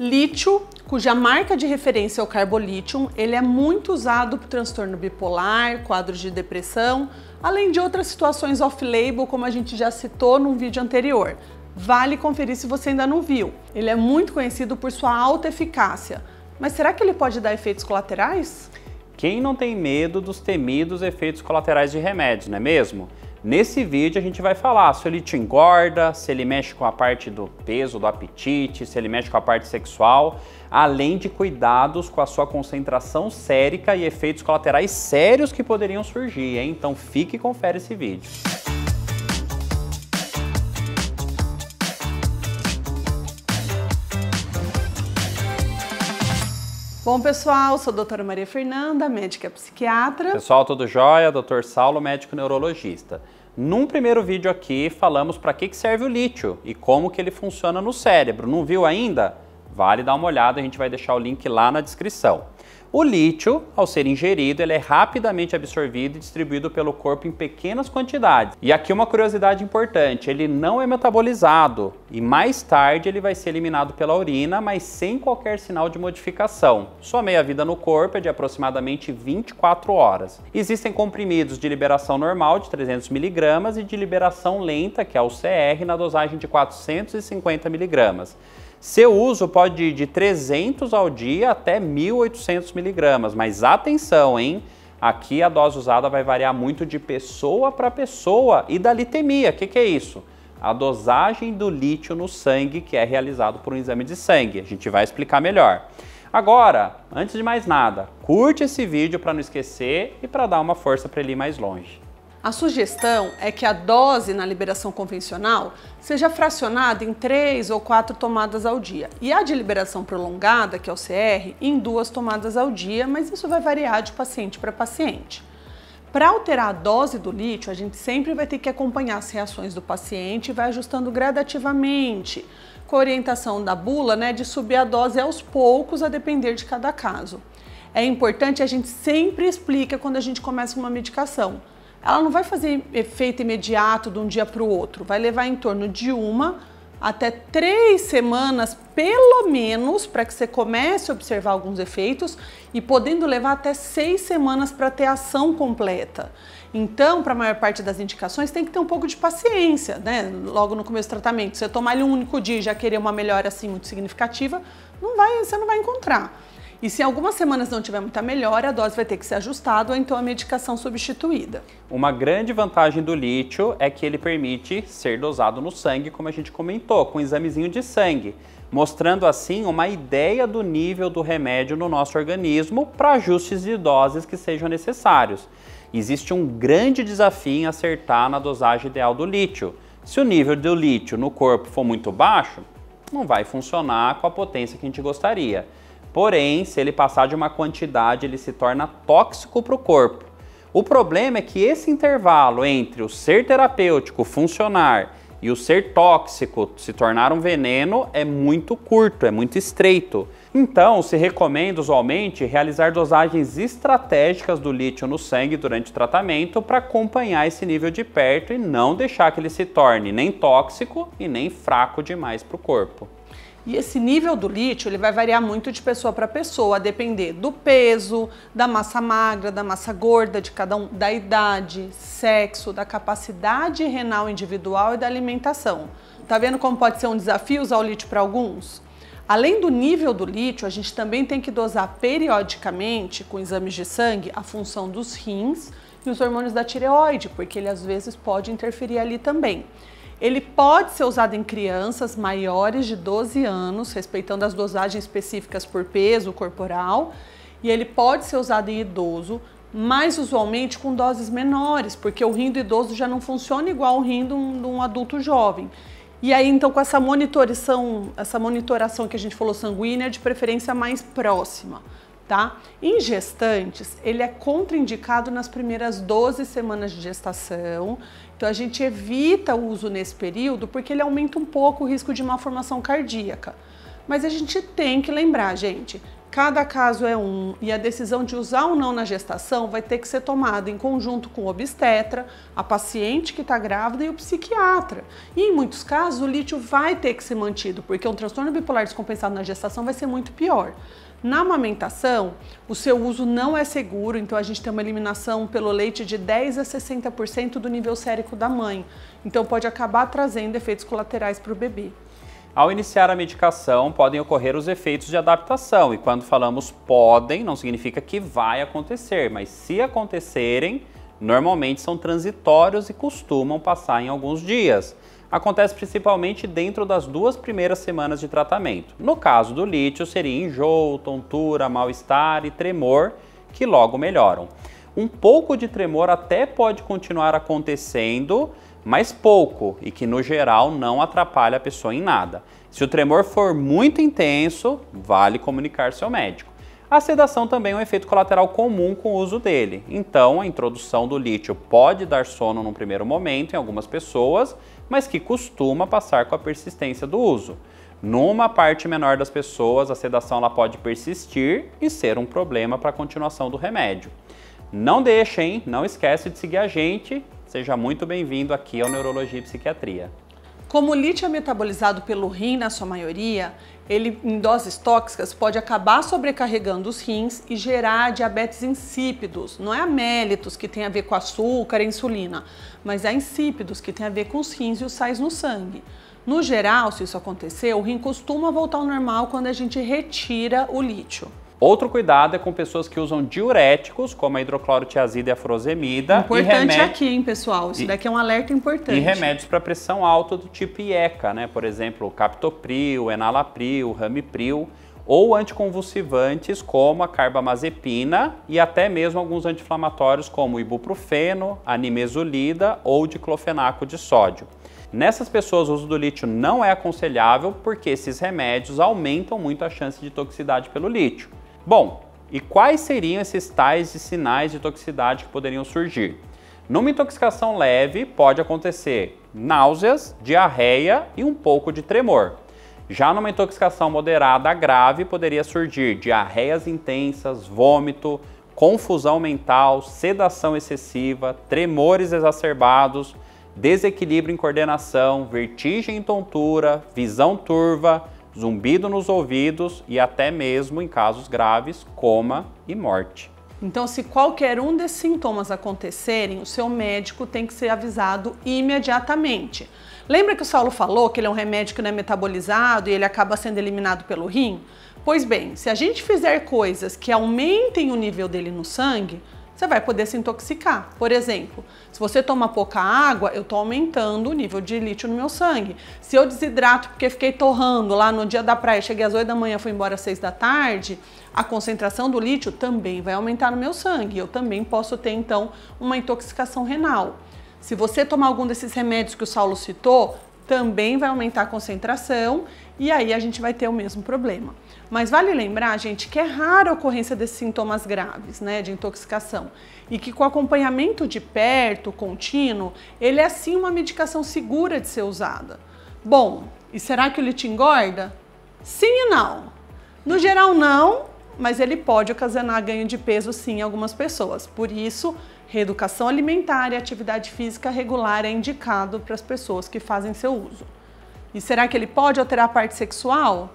Lítio, cuja marca de referência é o carbolítio, ele é muito usado para transtorno bipolar, quadros de depressão, além de outras situações off-label, como a gente já citou num vídeo anterior. Vale conferir se você ainda não viu. Ele é muito conhecido por sua alta eficácia, mas será que ele pode dar efeitos colaterais? Quem não tem medo dos temidos efeitos colaterais de remédios, não é mesmo? Nesse vídeo a gente vai falar se o lítio engorda, se ele mexe com a parte do peso, do apetite, se ele mexe com a parte sexual, além de cuidados com a sua concentração sérica e efeitos colaterais sérios que poderiam surgir, hein? Então fique e confere esse vídeo. Bom, pessoal, sou a doutora Maria Fernanda, médica psiquiatra. Pessoal, tudo jóia? Dr. Saulo, médico neurologista. Num primeiro vídeo aqui, falamos para que serve o lítio e como que ele funciona no cérebro. Não viu ainda? Vale dar uma olhada, a gente vai deixar o link lá na descrição. O lítio, ao ser ingerido, ele é rapidamente absorvido e distribuído pelo corpo em pequenas quantidades. E aqui uma curiosidade importante, ele não é metabolizado e mais tarde ele vai ser eliminado pela urina, mas sem qualquer sinal de modificação. Sua meia-vida no corpo é de aproximadamente 24 horas. Existem comprimidos de liberação normal de 300 mg e de liberação lenta, que é o CR, na dosagem de 450 mg. Seu uso pode ir de 300 ao dia até 1.800 mg, mas atenção, hein? Aqui a dose usada vai variar muito de pessoa para pessoa e da litemia. O que é isso? A dosagem do lítio no sangue, que é realizado por um exame de sangue. A gente vai explicar melhor. Agora, antes de mais nada, curte esse vídeo para não esquecer e para dar uma força para ele ir mais longe. A sugestão é que a dose na liberação convencional seja fracionada em 3 ou 4 tomadas ao dia e a de liberação prolongada, que é o CR, em 2 tomadas ao dia, mas isso vai variar de paciente para paciente. Para alterar a dose do lítio, a gente sempre vai ter que acompanhar as reações do paciente e vai ajustando gradativamente, com a orientação da bula, de subir a dose aos poucos a depender de cada caso. É importante a gente sempre explica quando a gente começa uma medicação. Ela não vai fazer efeito imediato de um dia para o outro, vai levar em torno de 1 até 3 semanas, pelo menos, para que você comece a observar alguns efeitos e podendo levar até 6 semanas para ter ação completa. Então, para a maior parte das indicações, tem que ter um pouco de paciência, logo no começo do tratamento. Se você tomar ele um único dia e já querer uma melhora assim muito significativa, você não vai encontrar. E se em algumas semanas não tiver muita melhora, a dose vai ter que ser ajustada ou então a medicação substituída. Uma grande vantagem do lítio é que ele permite ser dosado no sangue, como a gente comentou, com um examezinho de sangue, mostrando assim uma ideia do nível do remédio no nosso organismo para ajustes de doses que sejam necessários. Existe um grande desafio em acertar na dosagem ideal do lítio. Se o nível do lítio no corpo for muito baixo, não vai funcionar com a potência que a gente gostaria. Porém, se ele passar de uma quantidade, ele se torna tóxico para o corpo. O problema é que esse intervalo entre o ser terapêutico funcionar e o ser tóxico se tornar um veneno é muito curto, é muito estreito. Então, se recomenda usualmente realizar dosagens estratégicas do lítio no sangue durante o tratamento para acompanhar esse nível de perto e não deixar que ele se torne nem tóxico e nem fraco demais para o corpo. E esse nível do lítio ele vai variar muito de pessoa para pessoa, a depender do peso, da massa magra, da massa gorda de cada um, da idade, sexo, da capacidade renal individual e da alimentação. Tá vendo como pode ser um desafio usar o lítio para alguns? Além do nível do lítio, a gente também tem que dosar periodicamente, com exames de sangue, a função dos rins e os hormônios da tireoide, porque ele às vezes pode interferir ali também. Ele pode ser usado em crianças maiores de 12 anos, respeitando as dosagens específicas por peso corporal, e ele pode ser usado em idoso, mas usualmente com doses menores, porque o rim do idoso já não funciona igual o rim de um adulto jovem. E aí, então, com essa monitoração que a gente falou sanguínea, de preferência mais próxima, tá? Em gestantes, ele é contraindicado nas primeiras 12 semanas de gestação, então a gente evita o uso nesse período porque ele aumenta um pouco o risco de malformação cardíaca. Mas a gente tem que lembrar, gente, Cada caso é um e a decisão de usar ou não na gestação vai ter que ser tomada em conjunto com o obstetra, a paciente que está grávida e o psiquiatra. E em muitos casos o lítio vai ter que ser mantido, porque um transtorno bipolar descompensado na gestação vai ser muito pior. Na amamentação, o seu uso não é seguro, então a gente tem uma eliminação pelo leite de 10 a 60% do nível sérico da mãe. Então pode acabar trazendo efeitos colaterais para o bebê. Ao iniciar a medicação, podem ocorrer os efeitos de adaptação, e quando falamos podem, não significa que vai acontecer, mas se acontecerem, normalmente são transitórios e costumam passar em alguns dias. Acontece principalmente dentro das 2 primeiras semanas de tratamento. No caso do lítio, seria enjoo, tontura, mal-estar e tremor, que logo melhoram. Um pouco de tremor até pode continuar acontecendo, mas pouco, e que no geral não atrapalha a pessoa em nada. Se o tremor for muito intenso, vale comunicar seu médico. A sedação também é um efeito colateral comum com o uso dele. Então, a introdução do lítio pode dar sono num primeiro momento em algumas pessoas, mas que costuma passar com a persistência do uso. Numa parte menor das pessoas, a sedação ela pode persistir e ser um problema para a continuação do remédio. Não deixem, não esquece de seguir a gente. Seja muito bem-vindo aqui ao Neurologia e Psiquiatria. Como o lítio é metabolizado pelo rim na sua maioria, ele em doses tóxicas pode acabar sobrecarregando os rins e gerar diabetes insípidos. Não é a mellitus que tem a ver com açúcar e insulina, mas é insípidos que tem a ver com os rins e os sais no sangue. No geral, se isso acontecer, o rim costuma voltar ao normal quando a gente retira o lítio. Outro cuidado é com pessoas que usam diuréticos, como a hidroclorotiazida e a furosemida. Importante aqui, hein, pessoal? Isso daqui é um alerta importante. E remédios para pressão alta do tipo IECA, né? Por exemplo, o captopril, enalapril, ramipril, ou anticonvulsivantes como a carbamazepina e até mesmo alguns anti-inflamatórios como o ibuprofeno, a nimesulida ou diclofenaco de sódio. Nessas pessoas, o uso do lítio não é aconselhável porque esses remédios aumentam muito a chance de toxicidade pelo lítio. Bom, e quais seriam esses tais de sinais de toxicidade que poderiam surgir? Numa intoxicação leve, pode acontecer náuseas, diarreia e um pouco de tremor. Já numa intoxicação moderada a grave, poderia surgir diarreias intensas, vômito, confusão mental, sedação excessiva, tremores exacerbados, desequilíbrio em coordenação, vertigem e tontura, visão turva, zumbido nos ouvidos e até mesmo, em casos graves, coma e morte. Então, se qualquer um desses sintomas acontecerem, o seu médico tem que ser avisado imediatamente. Lembra que o Saulo falou que ele é um remédio que não é metabolizado e ele acaba sendo eliminado pelo rim? Pois bem, se a gente fizer coisas que aumentem o nível dele no sangue, você vai poder se intoxicar. Por exemplo, se você toma pouca água, eu estou aumentando o nível de lítio no meu sangue. Se eu desidrato porque fiquei torrando lá no dia da praia, cheguei às 8 da manhã, fui embora às 6 da tarde, a concentração do lítio também vai aumentar no meu sangue. Eu também posso ter, então, uma intoxicação renal. Se você tomar algum desses remédios que o Saulo citou, também vai aumentar a concentração e aí a gente vai ter o mesmo problema. Mas vale lembrar, gente, que é rara a ocorrência desses sintomas graves, né, de intoxicação, e que com acompanhamento de perto, contínuo, ele é sim uma medicação segura de ser usada. Bom, e será que o lítio engorda? Sim e não. No geral não, mas ele pode ocasionar ganho de peso sim em algumas pessoas. Por isso, reeducação alimentar e atividade física regular é indicado para as pessoas que fazem seu uso. E será que ele pode alterar a parte sexual?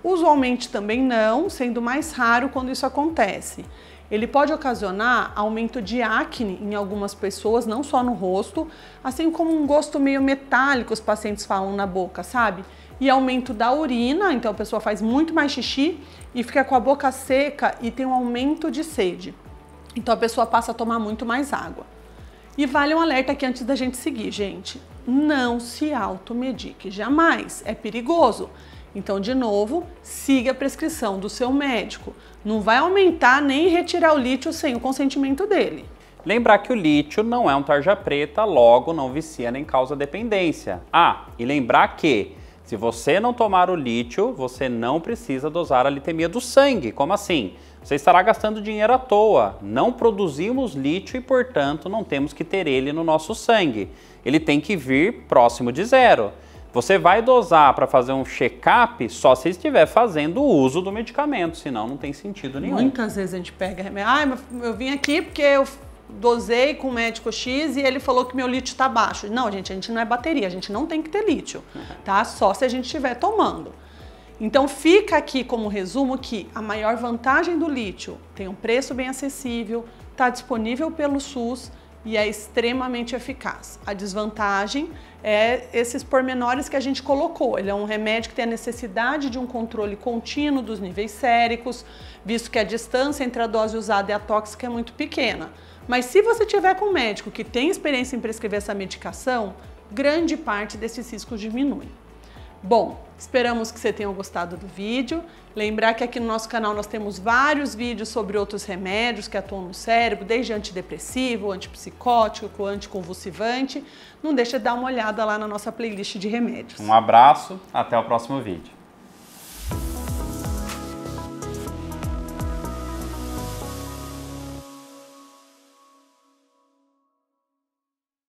Usualmente também não, sendo mais raro quando isso acontece. Ele pode ocasionar aumento de acne em algumas pessoas, não só no rosto, assim como um gosto meio metálico, os pacientes falam na boca, sabe? E aumento da urina, então a pessoa faz muito mais xixi e fica com a boca seca e tem um aumento de sede. Então a pessoa passa a tomar muito mais água. E vale um alerta aqui antes da gente seguir, gente. Não se automedique, jamais, é perigoso. Então, de novo, siga a prescrição do seu médico. Não vai aumentar nem retirar o lítio sem o consentimento dele. Lembrar que o lítio não é um tarja preta, logo não vicia nem causa dependência. Ah, e lembrar que se você não tomar o lítio, você não precisa dosar a litemia do sangue. Como assim? Você estará gastando dinheiro à toa. Não produzimos lítio e, portanto, não temos que ter ele no nosso sangue. Ele tem que vir próximo de zero. Você vai dosar para fazer um check-up só se estiver fazendo o uso do medicamento, senão não tem sentido nenhum. Muitas vezes a gente pega remédio, eu vim aqui porque eu dosei com o médico X e ele falou que meu lítio está baixo. Não, gente, a gente não é bateria, a gente não tem que ter lítio, tá? Só se a gente estiver tomando. Então fica aqui como resumo que a maior vantagem do lítio tem um preço bem acessível, está disponível pelo SUS e é extremamente eficaz. A desvantagem é esses pormenores que a gente colocou. Ele é um remédio que tem a necessidade de um controle contínuo dos níveis séricos, visto que a distância entre a dose usada e a tóxica é muito pequena. Mas se você tiver com um médico que tem experiência em prescrever essa medicação, grande parte desses riscos diminui. Bom, esperamos que você tenha gostado do vídeo. Lembrar que aqui no nosso canal nós temos vários vídeos sobre outros remédios que atuam no cérebro, desde antidepressivo, antipsicótico, anticonvulsivante. Não deixa de dar uma olhada lá na nossa playlist de remédios. Um abraço, até o próximo vídeo.